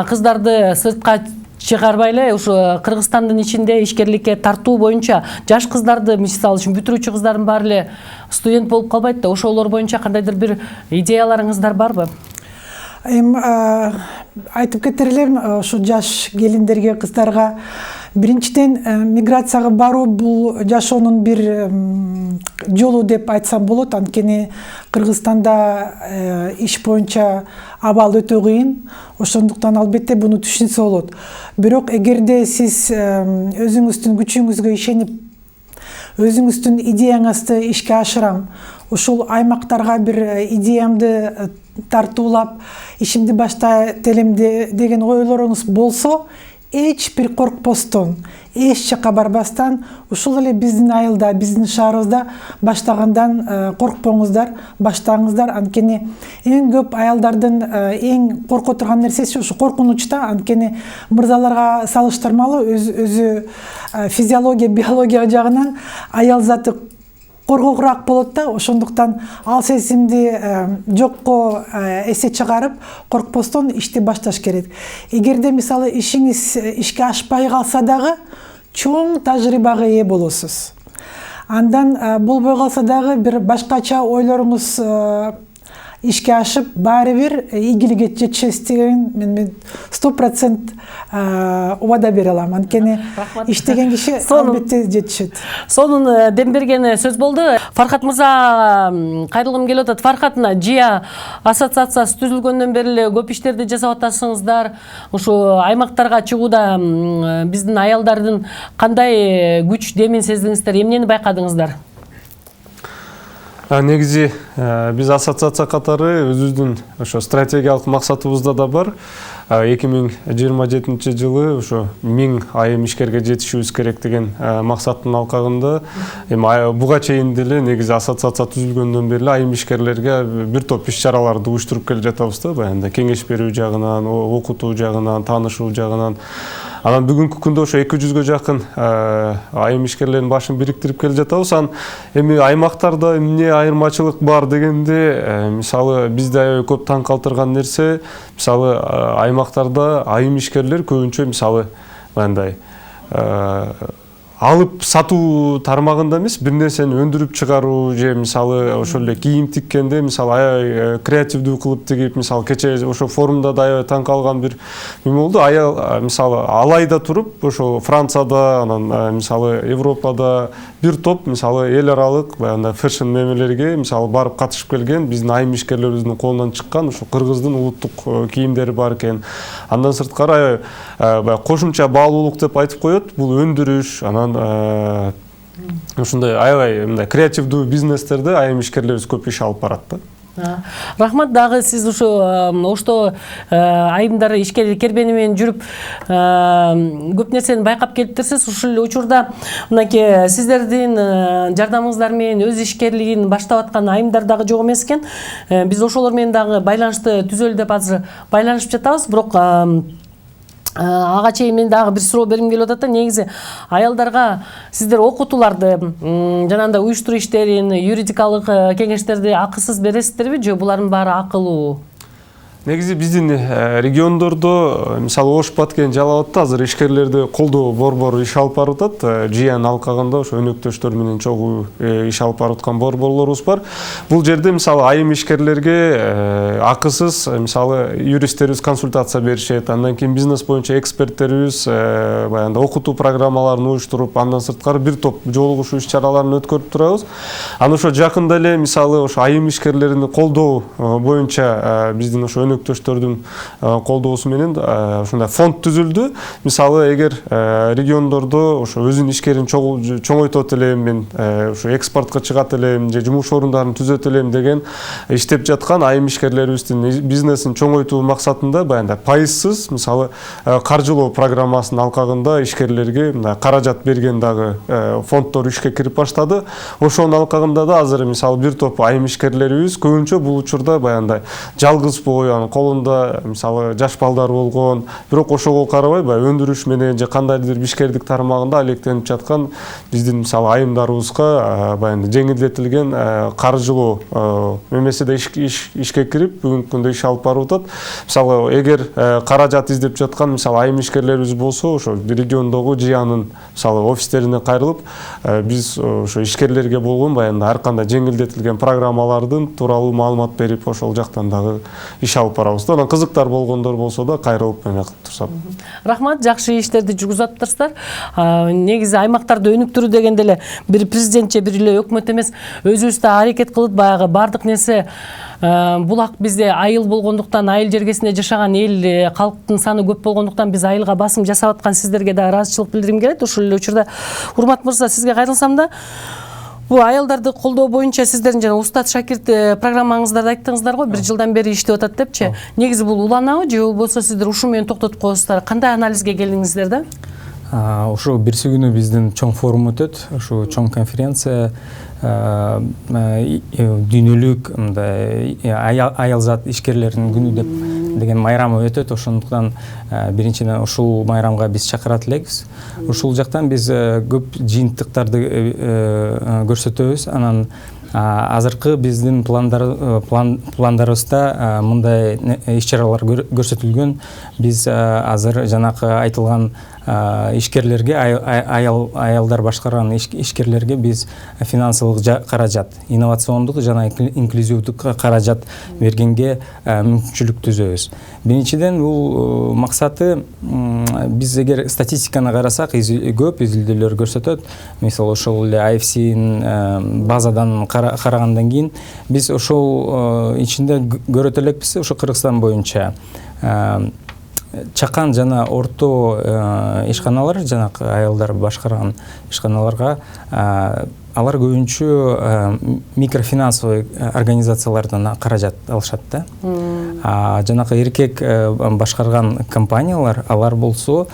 кыздарды сыртка чыгарбай эле ушу Кыргызстандын ичинде ишкерликке тартуу боюнча жаш кыздарды, мисалы үчүн бүтүрүүчү кыздардын баары эле студент болуп калбайт да. Ошолор боюнча кандайдыр бир идеяларыңыздар барбы? Айтып кетер элем, ушу жаш келиндерге, кыздарга биринчиден миграцияга баруу бул жашоонун бир жолу деп айтсам болот. Анткени Кыргызстанда иш боюнча абал өтө кыйын. Ошондуктан албетте буну түшүнсө болот. Бирок эгерде сиз өзүңүздүн күчүңүзгө ишенип, өзүңүздүн идеяңызды ишке ашырам, ушул аймактарга бир идеямды тартуулап, ишимди баштайт элем деген ойлоруңуз болсо, эч бир коркпостон, эч жакка барбастан, ушул эле биздин айылда, биздин шаарыбызда баштагандан коркпоңуздар, баштаңыздар. Анткени эң көп аялдардын эң корко турган нерсеси ушу коркунучта. Анткени мырзаларга салыштырмалуу өзү физиология, биология жагынан аял заты коркогураак болот да. Ошондуктан ал сезимди жокко эсе чыгарып, коркпостон ишти башташ керек. Эгерде мисалы ишиңиз ишке ашпай калса дагы чоң тажрыйбага ээ болосуз. Андан болбой калса дагы бир башкача ойлоруңуз ишке ашып, баары бир ийгиликке жетишесиз деген мен 100% убада бере алам. Анткени иштеген киши албетте жетишет. Сонун дем берген сөз болду. Фархат мырза, кайрылгым келип атат. Фархат, ЖИА ассоциациясы түзүлгөндөн бери эле көп иштерди жасап атасыңыздар. Ушу аймактарга чыгууда биздин аялдардын кандай күч демин сездиңиздер, эмнени байкадыңыздар? Негизи биз ассоциация катары өзүбүздүн ошо стратегиялык максатыбызда да бар. 2027 жылы ошо 1000 айым ишкерге жетишибиз керек деген максаттын алкагында эми буга чейин деле негизи ассоциация түзүлгөндөн бери айым ишкерлерге бир топ иш чараларды уюштуруп келе жатабыз да, баягы кеңеш берүү жагынан, окутуу жагынан, таанышуу жагынан. Анан бүгүнкү күндө ошо 200-гө жакын айым ишкерлердин башын бириктирип келе жатабыз. Эми аймактарда эмне айырмачылык бар дегенде, мисалы бизде аябай көп таң калтырган нерсе, мисалы аймактарда айым ишкерлер көбүнчө мисалы мындай алып сатуу тармагында эмес, бир нерсени өндүрүп чыгаруу же мисалы ошол эле кийим тиккенде мисалы аябай креативдүү кылып тигип, мисалы кече ошо форумда да аябай таң калган бир неме болду. Аял мисалы алайда туруп ошо Францияда, анан мисалы Европада бир топ мисалы эл аралык баягы фэшн немелерге мисалы барып катышып келген, биздин айым ишкерлерибиздин колунан чыккан ошо Кыргыздын улуттук кийимдери бар экен. Андан сырткары аябай кошумча баалуулук деп айтып коет. Бул өндүрүш, анан ушундай аябай мындай креативдүү бизнестерде айым ишкерлерибиз көп иш алып барат да. Рахмат, дагы сиз ошто айымдар ишкер кербени менен жүрүп көп нерсени байкап келиптирсиз. Ушул эле учурда мынакей сиздердин жардамыңыздар менен өз ишкерлигин баштап аткан айымдар дагы жок эмес экен. Биз ошолор менен дагы байланышты түзөлү деп азыр байланышып жатабыз. Бирок ага чейин мен дагы бир суроо бергим келип атат да. Негизи аялдарга сиздер окутууларды жанагындай уюштуруу иштерин, юридикалык кеңештерди акысыз бересиздерби же булардын баары акылуу? Негизи биздин региондордо мисалы Ош Баткен Жалал-Абадта азыр ишкерлерди колдоо борбору иш алып барып атат. Жыян алкагында ошо өнөктөштөр менен чогуу иш алып барып аткан борборлорубуз бар. Бул жерде мисалы айым ишкерлерге акысыз мисалы юристтерибиз консультация беришет. Андан кийин бизнес боюнча эксперттерибиз баягы окутуу программаларын уюштуруп, андан сырткары бир топ жолугушуу иш чараларын өткөрүп турабыз. Анан ошо жакында эле мисалы ошо айым ишкерлерин колдоо боюнча биздин ошо өнөктөштөрдүн колдоосу менен ушундай фонд түзүлдү. Мисалы эгер региондордо ошо өзүнүн ишкерин чоңойтот элем, мен ошо экспортко чыгат элем же жумуш орундарын түзөт элем деген иштеп жаткан айым ишкерлерибиздин бизнесин чоңойтуу максатында баягы пайызсыз мисалы каржылоо программасынын алкагында ишкерлерге мындай каражат берген дагы фонддор ишке кирип баштады. Ошонун алкагында да азыр мисалы бир топ айым ишкерлерибиз көбүнчө бул учурда баягы жалгыз бой, колунда мисалы жаш балдар болгон, бирок ошого карабай баягы өндүрүш менен же кандайдыр ишкердик тармагында алектенип жаткан биздин мисалы айымдарыбызга баягы жеңилдетилген каржылоо эмеседе ишке кирип бүгүнкү күндө иш алып барып атат. Мисалы эгер каражат издеп жаткан мисалы айым ишкерлерибиз болсо, ошо региондогу жыянын мисалы офистерине кайрылып, биз ошо ишкерлерге болгон баягы ар кандай жеңилдетилген программалардын тууралуу маалымат берип, ошол жактан дагы иш алып барабыз. Анан кызыктар болгондор болсо да кайрылып эме кылып турсам. Рахмат, жакшы иштерди жүргүзүп атыптырсыздар. Негизи аймактарды өнүктүрүү дегенде эле бир президентче, бир эле өкмөт эмес, өзүбүз да аракет кылып баягы бардык нерсе булак бизде айыл болгондуктан, айыл жергесинде жашаган эл калктын саны көп болгондуктан биз айылга басым жасап аткан сиздерге да ыраазычылык билдиргим келет. Ушул эле учурда урмат мырза, сизге кайрылсам да, бул аялдарды колдоо боюнча сиздердин жана устат шакирт программаңыздарда айттыңыздар го, 1 жылдан бери иштеп атат депчи. Негизи бул уланабы же болбосо сиздер ушу менен токтотуп коесуздар? Кандай анализге келдиңиздер да? Ошо бирси күнү биздин чоң форум өтөт, ошо чоң конференция дүйнөлүк аялзат ишкерлеринин күнү деп деген майрамы өтөт. Ошондуктан биринчиден ушул майрамга биз чакырат элекпиз. Ушул жактан биз көп жыйынтыктарды көрсөтөбүз. Анан азыркы биздин пландарыбызда мындай иш чаралар көрсөтүлгөн. Биз азыр жанакы айтылган ишкерлерге, аялдар башкарган ишкерлерге биз финансылык каражат, инновациондук жана инклюзивдук каражат бергенге мүмкүнчүлүк түзөбүз. Биринчиден бул максаты, биз эгер статистиканы карасак, көп изилдөөлөр көрсөтөт. Мисалы ошол эле IFC-н базадан карагандан кийин биз ошол ичинде көрөт элекпиз, ошо Кыргызстан боюнча чакан жана орто ишканалар, жанакы аялдар башкарган ишканаларга алар көбүнчө микрофинансовый организациялардан каражат алышат да. Жанакы эркек башкарган компаниялар, алар болсо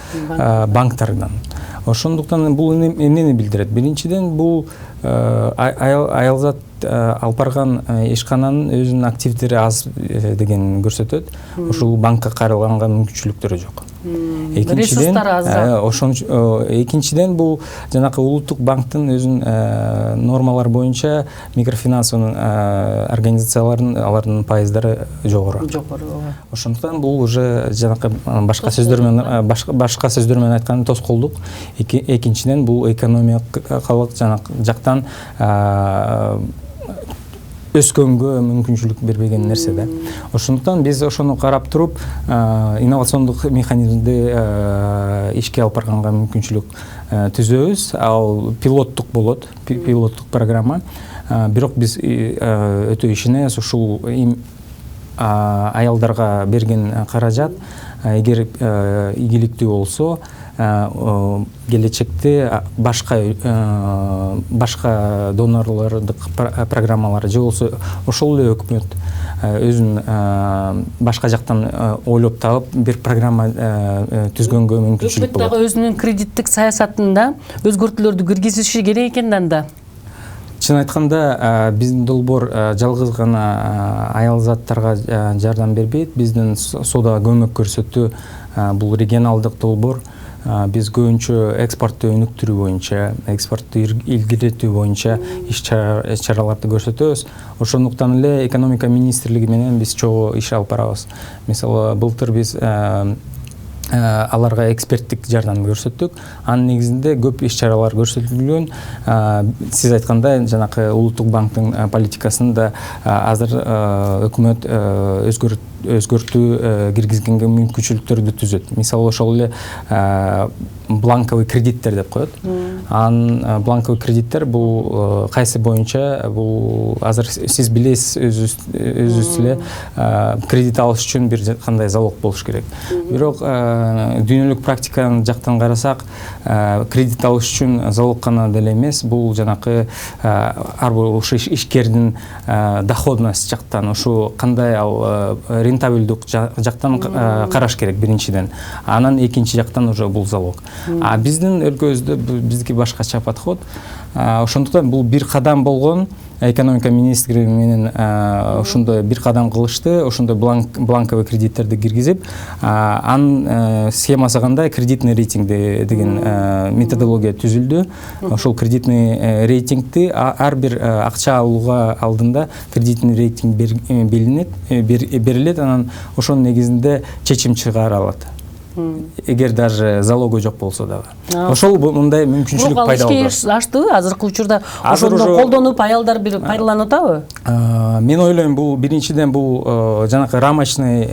банктардан. Ошондуктан бул эмнени билдирет? Биринчиден бул аялзат алып барган ишкананын өзүнүн активдери аз деген көрсөтөт. Ошол банкка кайрылганга мүмкүнчүлүктөрү жок. Экинчиден бул жанакы улуттук банктын өзүнүн нормалар боюнча микрофинансовый организациялардын алардын пайыздары жогору. Ошондуктан бул уже жанакы башка сөздөр менен айтканда тоскоолдук. Экинчиден бул экономикалык жактан өскөнгө мүмкүнчүлүк бербеген нерсе да. Ошондуктан биз ошону карап туруп инновациондук механизмди ишке алып барганга мүмкүнчүлүк түзөбүз. Ал пилоттук болот, пилоттук программа. Бирок биз өтө ишенебиз ушул аялдарга берген каражат эгер ийгиликтүү болсо келечекте башка донорлордук программалар же болсо ошол эле өкмөт өзүн башка жактан ойлоп таап бир программа түзгөнгө мүмкүнчүлүк болот. Өкмөт дагы өзүнүн кредиттик саясатында өзгөртүүлөрдү киргизиши керек экен да. Чын айтканда биздин долбоор жалгыз гана аялзаттарга жардам бербейт. Биздин соода көмөк көрсөтүү бул регионалдык долбоор. Биз көбүнчө экспортту өнүктүрүү боюнча, экспортту илгеритүү боюнча иш-чараларды көрсөтөбүз. Ошондуктан эле экономика министрлиги менен биз чогуу иш алып барабыз. Мисалы, былтыр биз аларга эксперттик жардам көрсөттүк. Анын негизинде көп иш-чаралар көрсөтүлгөн. Сиз айткандай, жанакы улуттук банктын политикасын да азыр өкмөт өзгөртүү киргизгенге мүмкүнчүлүктөрдү түзөт. Мисалы, ошол эле бланковый кредиттер деп коет. Анын бланковый кредиттер бул кайсы боюнча бул азыр сиз билесиз өзүбүз эле кредит алыш үчүн бир кандай залог болуш керек. Бирок дүйнөлүк практиканын жактан карасак, кредит алыш үчүн залог гана деле эмес, бул жанакы ар бир ошо ишкердин доходность жактан, ушу кандай ал рентабелдүк жактан караш керек биринчиден. Анан экинчи жактан уже бул залог. А биздин өлкөбүздө бизге башкача подход. Ошондуктан бул бир кадам болгон. Экономика министрлиги менен ошондой бир кадам кылышты, ошондой бланковый кредиттерди киргизип, анын схемасы кандай, кредитный рейтинг деген методология түзүлдү. Ошол кредитный рейтингти ар бир акча алууга алдында кредитный рейтинг берилет, анан ошонун негизинде чечим чыгара алат. Эгер даже залогу жок болсо дагы. Ошол мындай мүмкүнчүлүк пайда болду. Ишке аштыбы? Азыркы учурда ошондо колдонуп аялдар бир пайдаланып атабы? Мен ойлойм, бул биринчиден бул жанакы рамочный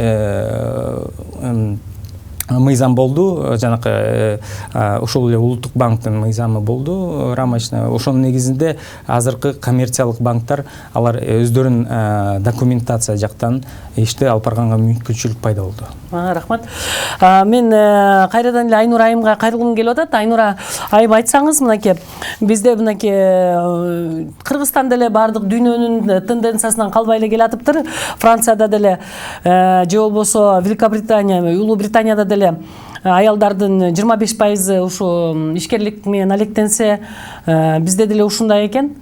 мыйзам болду, жанакы ошол эле улуттук банктын мыйзамы болду, рамочный. Ошонун негизинде азыркы коммерциялык банктар алар өздөрүнүн документация жактан ишти алып барганга мүмкүнчүлүк пайда болду. Рахмат. Мен кайрадан эле Айнура айымга кайрылгым келип атат. Айнура айым, айтсаңыз, мынакей бизде мынакей Кыргызстанда эле баардык дүйнөнүн тенденциясынан калбай эле келатыптыр. Францияда деле же болбосо Великобритания, Улуу Британияда деле аялдардын 25% ушу ишкерлик менен алектенсе, бизде деле ушундай экен.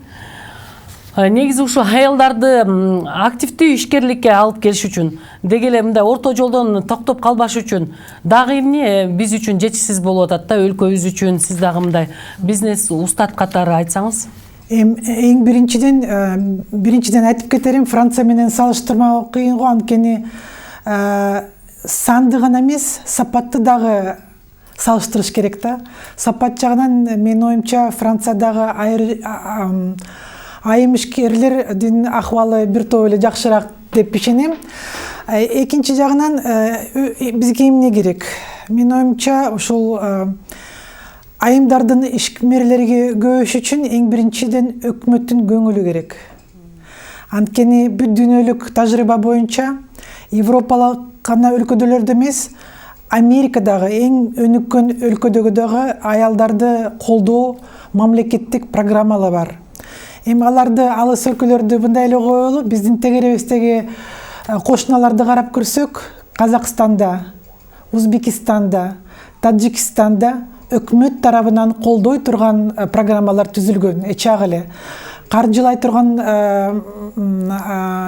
Негизи ушу аялдарды активдүү ишкерликке алып келиш үчүн, деги эле мындай орто жолдон токтоп калбаш үчүн дагы эмне биз үчүн жетишсиз болуп атат да, өлкөбүз үчүн? Сиз дагы мындай бизнес устат катары айтсаңыз. Эң биринчиден айтып кетерим, Франция менен салыштырмак кыйын го, анткени санды гана эмес, сапатты дагы салыштырыш керек да. Сапат жагынан менин оюмча Франциядагы айым ишкерлердин акыбалы бир топ эле жакшыраак деп ишенем. Экинчи жагынан бизге эмне керек? Менин оюмча ушул айымдардын ишмерлерге көбөйүш үчүн эң биринчиден өкмөттүн көңүлү керек. Анткени бүт дүйнөлүк тажрыйба боюнча Европалык гана өлкөдөлөрдө эмес, Америкадагы эң өнүккөн өлкөдөгү дагы аялдарды колдоо мамлекеттик программалар бар. Эми аларды алыс өлкөлөрдө мындай эле коелу, биздин тегеребиздеги кошуналарды карап көрсөк, Казакстанда, Узбекистанда, Таджикистанда өкмөт тарабынан колдой турган программалар түзүлгөн, эчак эле каржылай турган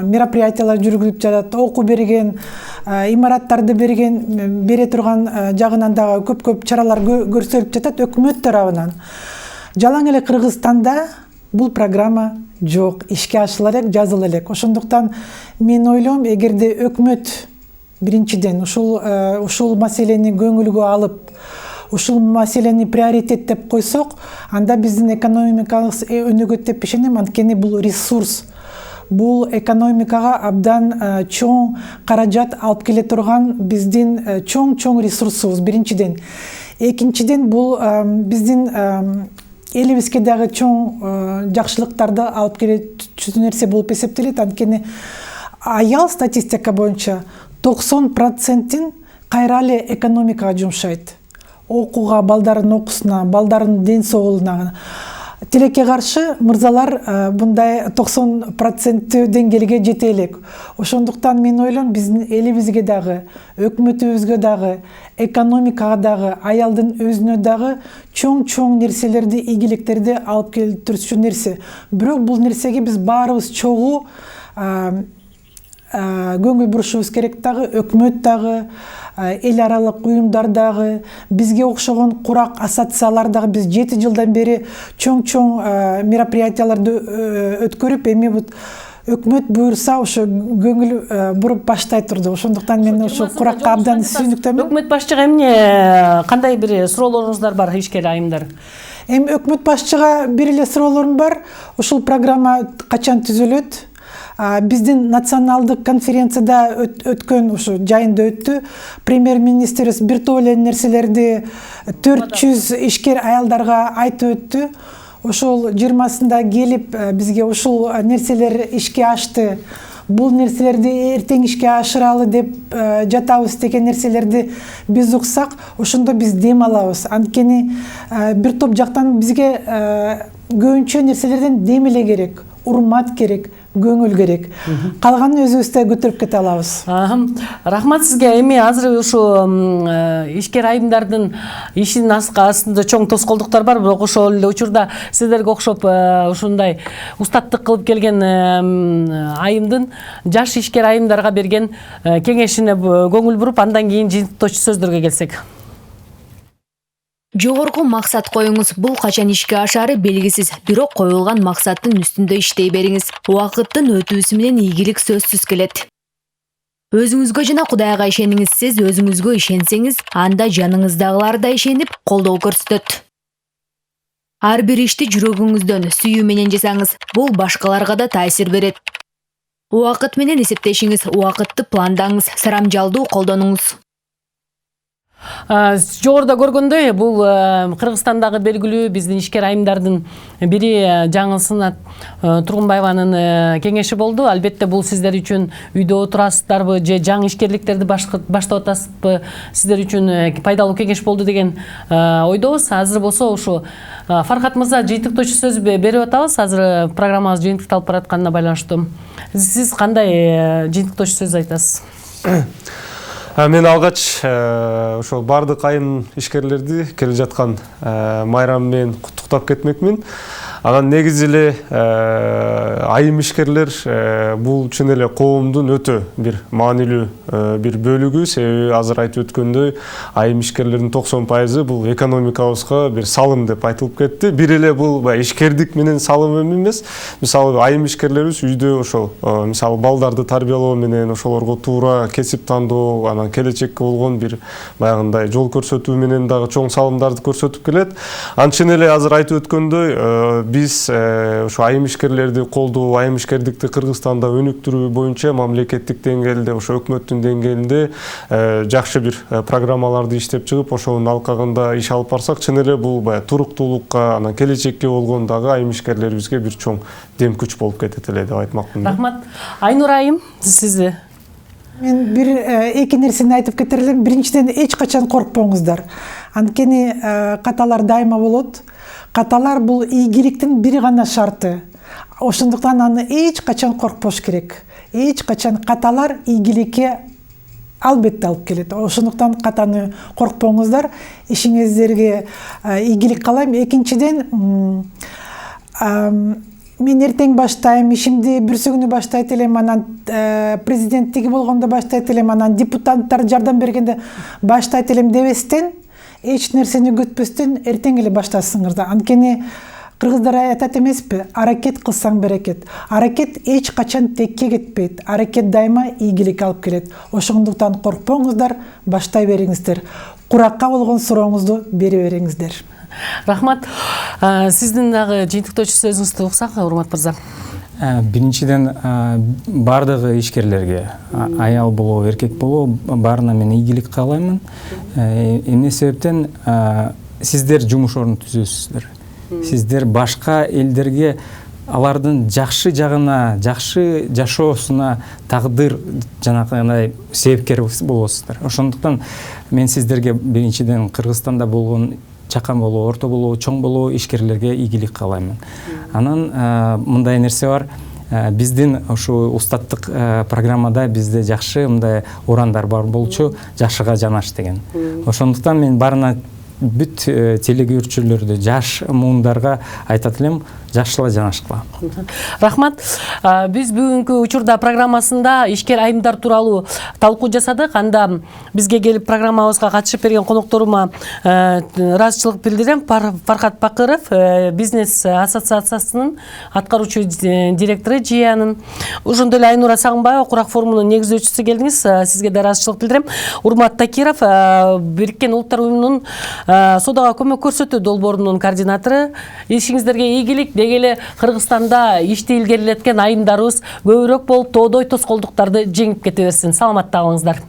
мероприятиялар жүргүзүлүп жатат, окуу берген, имараттарды бере турган жагынан дагы көп чаралар көрсөтүлүп жатат өкмөт тарабынан. Жалаң эле Кыргызстанда бул программа жок, ишке ашыла элек, жазыла элек. Ошондуктан мен ойлойм, эгерде өкмөт биринчиден ушул маселени көңүлгө алып, ушул маселени приоритеттеп койсок, анда биздин экономикабыз өнүгөт деп ишенем. Анткени бул ресурс, бул экономикага абдан чоң каражат алып келе турган биздин чоң ресурсубуз биринчиден. Экинчиден бул биздин элибизге дагы чоң жакшылыктарды алып келүүчү нерсе болуп эсептелет. Анткени аял статистика боюнча 90%-ин кайра эле экономикага жумшайт. Окууга, балдардын окуусуна, балдардын ден соолугуна. Тилекке каршы мырзалар мындай 90% деңгээлге жете элек. Ошондуктан мен ойлойм, биздин элибизге дагы, өкмөтүбүзгө дагы, экономикага дагы, аялдын өзүнө дагы чоң нерселерди, ийгиликтерди алып келтирүүчү нерсе. Бирок бул нерсеге биз баарыбыз чогуу көңүл бурушубуз керек дагы, өкмөт дагы, эл аралык уюмдар дагы, бизге окшогон курак ассоциациялар дагы. Биз 7 жылдан бери чоң мероприятияларды өткөрүп, эми өкмөт буйрса ошо көңүл буруп баштай турду. Ошондуктан мен ошо куракка абдан сүйүнүктөмүн. Өкмөт башчыга эмне кандай бир суроолоруңуздар бар, ишкер айымдар? Эми өкмөт башчыга бир эле суроолорум бар. Ушул программа качан түзүлөт? Биздин националдык конференцияда өткөн ушу жайында өттү. Премьер-министрибиз бир топ эле нерселерди 400 ишкер аялдарга айтып өттү. Ошол 20-сында келип бизге ушул нерселер ишке ашты. Бул нерселерди эртең ишке ашыралы деп жатабыз деген нерселерди биз уксак, ошондо биз дем алабыз. Анткени бир топ жактан бизге көбүнчө нерселерден дем эле керек, урмат керек, көңүл керек. Калганын өзүбүздө көтөрүп кете алабыз. Рахмат сизге. Эми азыр ушу ишкер айымдардын ишинин астында чоң тоскоолдуктар бар, бирок ошол эле учурда сиздерге окшоп ушундай устаттык кылып келген айымдын жаш ишкер айымдарга берген кеңешине көңүл буруп, андан кийин жыйынтыктоочу сөздөргө келсек. Жогорку максат коюңуз. Бул качан ишке ашары белгисиз, бирок коюлган максаттын үстүндө иштей бериңиз. Убакыттын өтүүсү менен ийгилик сөзсүз келет. Өзүңүзгө жана Кудайга ишениңиз. Сиз өзүңүзгө ишенсеңиз, анда жаныңыздагылар да ишенип, колдоо көрсөтөт. Ар бир ишти жүрөгүңүздөн, сүйүү менен жасаңыз. Бул башкаларга да таасир берет. Убакыт менен эсептешиңиз, убакытты пландаңыз, сарамжалдуу колдонуңуз. Жогоруда көргөндөй, бул Кыргызстандагы белгилүү биздин ишкер айымдардын бири Жаңылсын Тургунбаеванын кеңеши болду. Албетте бул сиздер үчүн үйдө отурасыздарбы же жаңы ишкерликтерди баштап атасызбы, сиздер үчүн пайдалуу кеңеш болду деген ойдобуз. Азыр болсо ушу Фархат мырза жыйынтыктоочу сөз берип атабыз. Азыр программабыз жыйынтыкталып баратканына байланыштуу. Сиз кандай жыйынтыктоочу сөз айтасыз? Мен алгач ошол бардык айым ишкерлерди келе жаткан майрам менен куттуктап кетмекмин. Анан негизи эле айым ишкерлер бул чын эле коомдун өтө бир маанилүү бир бөлүгү. Себеби азыр айтып өткөндөй, айым ишкерлердин 90% бул экономикабызга бир салым деп айтылып кетти. Бир эле бул ишкердик менен салым эмес. Мисалы айым ишкерлерибиз үйдө ошол мисалы балдарды тарбиялоо менен, ошолорго туура кесип тандоо, анан келечекке болгон бир баягындай жол көрсөтүү менен дагы чоң салымдарды көрсөтүп келет. Анчын эле азыр айтып өткөндөй, биз ошо айым ишкерлерди колдоо, айым ишкердикти Кыргызстанда өнүктүрүү боюнча мамлекеттик деңгээлде, ошо өкмөттүн деңгээлинде жакшы бир программаларды иштеп чыгып, ошонун алкагында иш алып барсак, чын эле бул туруктуулукка, анан келечекке болгон дагы айым ишкерлерибизге бир чоң дем күч болуп кетет эле деп айтмакмын. Рахмат. Айнур айым, сизди. Мен бир эки нерсени айтып кетер элем. Биринчиден, эч качан коркпоңуздар. Анткени каталар дайыма болот. Каталар бул ийгиликтин бир гана шарты. Ошондуктан аны эч качан коркпош керек. эч качан каталар ийгиликке албетте алып келет. Ошондуктан катаны коркпоңуздар, ишиңиздерге ийгилик каалайм. Экинчиден, мен эртең баштайм, ишимди бүрсүгүнү баштайт элем, анан президенттиги болгондо баштайт элем, анан депутаттар жардам бергенде баштайт элем дебестен, эч нерсени күтпөстөн эртең эле баштасыңыздар. Анткени кыргыздар айтат эмеспи, аракет кылсаң берекет. Аракет эч качан текке кетпейт. Аракет дайыма ийгилик алып келет. Ошондуктан коркпоңуздар, баштай бериңиздер. Куракка болгон сурооңузду бере бериңиздер. Рахмат. Сиздин дагы жыйынтыктоочу сөзүңүздү уксак, урмат мырза. Биринчиден бардыгы ишкерлерге, аял болобу, эркек болобу, баарына мен ийгилик каалаймын. Эмне себептен сиздер жумуш орун түзөсүздөр. Сиздер башка элдерге алардын жакшы жагына, жакшы жашоосуна тагдыр жанагындай себепкер болосуздар. Ошондуктан мен сиздерге биринчиден Кыргызстанда болгон чакан болобу, орто болобу, чоң болобу ишкерлерге ийгилик каалаймын. Анан мындай нерсе бар. Биздин ушу устаттык программада бизде жакшы мындай урандар бар болчу, жашыга жанаш деген. Ошондуктан мен барына бүт телегөрчүлөрдү, жаш муундарга айтат элем, жакшыла жанашкыла. Рахмат. Биз бүгүнкү учурда программасында ишкер айымдар тууралуу талкуу жасадык. Анда бизге келип программабызга катышып берген конокторума ыраазычылык билдирем. Фархат Бакыров, бизнес ассоциациясынын аткаруучу директору Жиянын. Ошондой эле Айнура Сагынбаева, Курак форумунун негиздөөчүсү келдиңиз. Сизге да ыраазычылык билдирем. Урмат Такиров, Бириккен Улуттар уюмунун содага көмөк көрсөтүү долбоорунун координатору. Ишиңиздерге ийгилик. Деги эле Кыргызстанда ишти илгерилеткен айымдарыбыз көбүрөөк болуп, тоодой тоскоолдуктарды жеңип кете берсин. Саламатта калыңыздар.